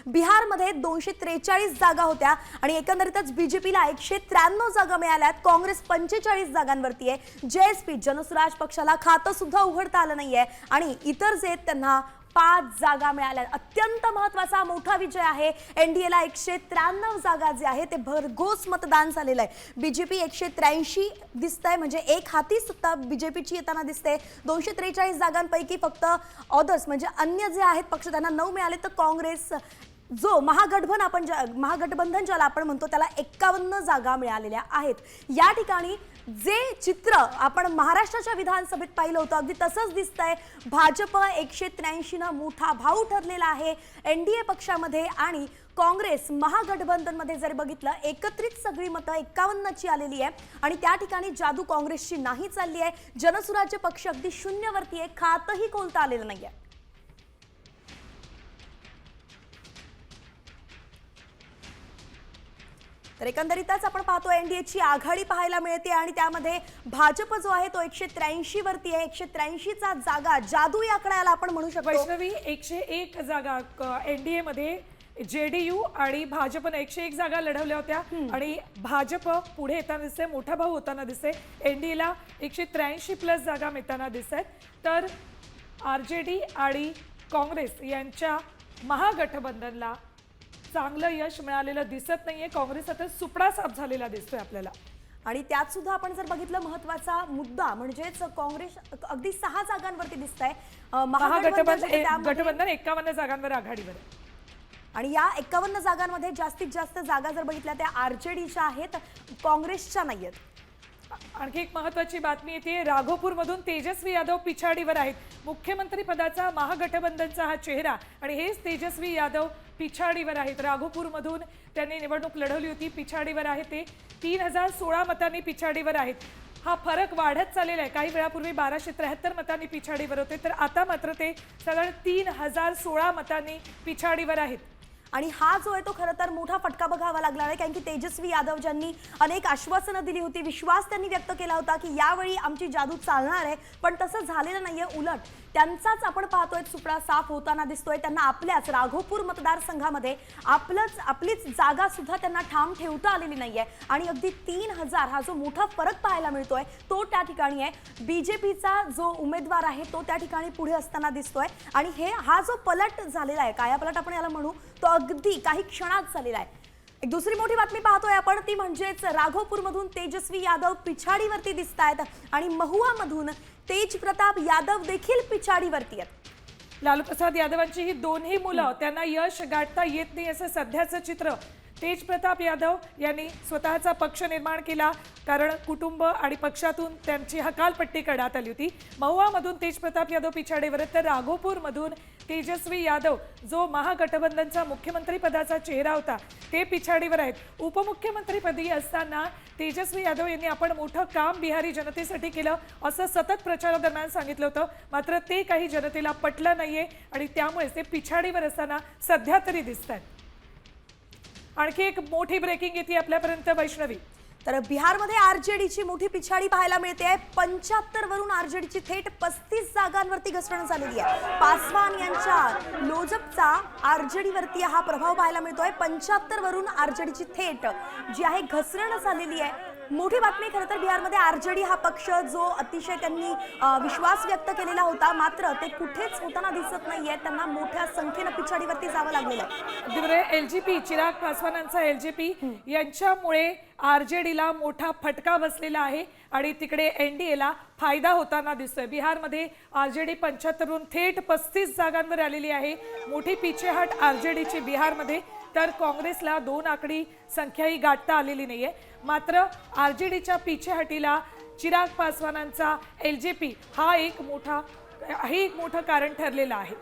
बिहारमध्ये 243 जागा होत्या आणि एकंदरीतच बीजेपीला 193 जागा मिळाल्यात. काँग्रेस 45 जागांवरती आहे. जेएसपी जनसुराज पक्षाला खातं सुद्धा उघडता आलं नाहीये आणि इतर जे त्यांना 5 जागा मिळाल्या. अत्यंत महत्त्वाचा मोठा विजय आहे. एनडीएला 193 जागा जे आहे ते भरघोस मतदान झालेलं आहे. बीजेपी 183 दिसतंय, म्हणजे एक हाती सत्ता बीजेपीची येताना दिसते. 243 जागांपैकी फक्त ऑदर्स म्हणजे अन्य जे आहेत पक्ष त्यांना 9 मिळाले, तर काँग्रेस जो महागठबंधन ज्याला आपण म्हणतो त्याला 51 जागा मिळालेल्या आहेत. या ठिकाणी जे चित्र आपण महाराष्ट्राच्या विधानसभेत पाहिलं होतं अगदी तसंच दिसतंय. भाजप 183 मोठा भाऊ ठरलेला आहे एनडीए पक्षामध्ये आणि काँग्रेस महागठबंधनमध्ये जर बघितलं एकत्रित सगळी मतं 51 ची आलेली आहे आणि त्या ठिकाणी जादू काँग्रेसची नाही चालली आहे. जनसुराज्य पक्ष अगदी शून्यवरती आहे, खातही खोलता आलेलं नाहीये. तर एकंदरीतच आपण पाहतो एनडीएची आघाडी पाहायला मिळते आणि त्यामध्ये भाजप जो आहे तो 183 वरती आहे. 183 चा जागा जादू या आकड्याला आपण म्हणू शकतो. वैष्णवी 101 जागा एनडीए मध्ये जेडीयू आणि भाजपने 101 जागा लढवल्या होत्या आणि भाजप पुढे येताना दिसते, मोठा भाऊ होताना दिसते. एनडीएला 183 प्लस जागा मिळताना दिसत. तर आरजेडी आणि काँग्रेस यांच्या महागठबंधनला चांगलं यश मिळालेलं दिसत नाहीये. काँग्रेस आता सुपडा साफ झालेला दिसतोय आपल्याला. आणि त्यात सुद्धा आपण जर बघितलं महत्त्वाचा मुद्दा म्हणजेच काँग्रेस अगदी 6 जागांवरती दिसतंय. महागठबंधन 51 जागांवर आघाडीवर आहे आणि या 51 जागांमध्ये जास्तीत जास्त जागा जर बघितल्या त्या आरजेडीच्या आहेत, काँग्रेसच्या नाहीयेत. आणखी एक महत्त्वाची बातमी येते. राघोपूरमधून तेजस्वी यादव पिछाडीवर आहेत. मुख्यमंत्री पदाचा महागठबंधनचा हा चेहरा आणि हेच तेजस्वी यादव पिछाडीवर आहेत. राघोपूरमधून त्यांनी निवडणूक लढवली होती, पिछाडीवर आहे. ते 3016 मतांनी पिछाडीवर आहेत. हा फरक वाढत चाललेला आहे. काही वेळापूर्वी 1273 मतांनी पिछाडीवर होते, तर आता मात्र ते साधारण 3016 मतांनी पिछाडीवर आहेत. आणि हा जो आहे तो खरं तर मोठा फटका बघावा लागला आहे, कारण की तेजस्वी यादव ज्यांनी अनेक आश्वासनं दिली होती, विश्वास त्यांनी व्यक्त केला होता की यावेळी आमची जादू चालणार आहे, पण तसं झालेलं नाहीये. उलट त्यांचाच आपण पाहतोय सुपडा साफ होताना दिसतोय. त्यांना आपल्याच राघोपूर मतदारसंघामध्ये आपलीच जागा सुद्धा त्यांना ठाम ठेवता आलेली नाहीये आणि अगदी 3000 हा जो मोठा फरक पाहायला मिळतोय तो त्या ठिकाणी आहे. बीजेपीचा जो उमेदवार आहे तो त्या ठिकाणी पुढे असताना दिसतोय आणि हा जो पलट झालेला आहे, कायापलट आपण याला म्हणू, तो अगदी काही क्षणात झालेला आहे. एक दुसरी मोठी बातमी पाहतोय आपण, ती म्हणजेच राघोपूरमधून तेजस्वी यादव पिछाडीवरती दिसतायत आणि महुआमधून तेज प्रताप यादव देखील पिछाडीवरती आहेत. लालू प्रसाद यादवांची ही दोन्ही मुलं त्यांना यश गाठता येत नाही असं सध्याचं चित्र. तेज प्रताप यादव यांनी स्वतःचा पक्ष निर्माण केला, कारण कुटुंब आणि पक्षातून त्यांची हकालपट्टी करण्यात आली होती. महुआमधून तेज प्रताप यादव पिछाडीवर, तर राघोपूरमधून तेजस्वी यादव जो महागठबंधनचा मुख्यमंत्री पदाचा चेहरा होता ते पिछाडीवर आहेत. उपमुख्यमंत्रीपदी असताना तेजस्वी यादव यांनी आपण मोठं काम बिहारी जनतेसाठी केलं असं सतत प्रचारादरम्यान सांगितलं होतं, मात्र ते काही जनतेला पटलं नाहीये आणि त्यामुळे ते पिछाडीवर असताना सध्या तरी दिसत आहेत. आणखी एक मोठी ब्रेकिंग येते आपल्यापर्यंत वैष्णवी. तर बिहारमध्ये आरजेडीची मोठी पिछाडी पाहायला मिळते. 75 वरून आरजेडीची थेट 35 जागांवरती घसरण झालेली आहे. पासवान यांच्या लोजपचा आरजेडीवरती हा प्रभाव पाहायला मिळतोय. 75 वरून आरजेडीची थेट जी आहे घसरण झालेली आहे. मोठी बातमी. खरं तर बिहारमध्ये आरजेडी हा पक्ष जो अतिशय त्यांनी विश्वास व्यक्त केलेला होता, मात्र ते कुठेच होताना दिसत नाहीये. त्यांना मोठ्या संख्येनं पिछाडीवरती जावं लागलेलं आहे. एलजेपी चिराग पासवानांचा एलजेपी यांच्यामुळे आरजेडीला मोठा फटका बसलेला आहे आणि तिकडे एनडीएला फायदा होताना दिसतोय. बिहारमध्ये आरजेडी 75 वरून थेट 35 जागांवर आलेली आहे. मोठी पिछेहाट आरजेडीची बिहारमध्ये, तर काँग्रेसला 2 आकडी संख्याही गाठता आलेली नाहीये. मात्र आरजेडीच्या पिछेहाटीला चिराग पासवानांचा एलजेपी हा एक मोठं कारण ठरलेला आहे.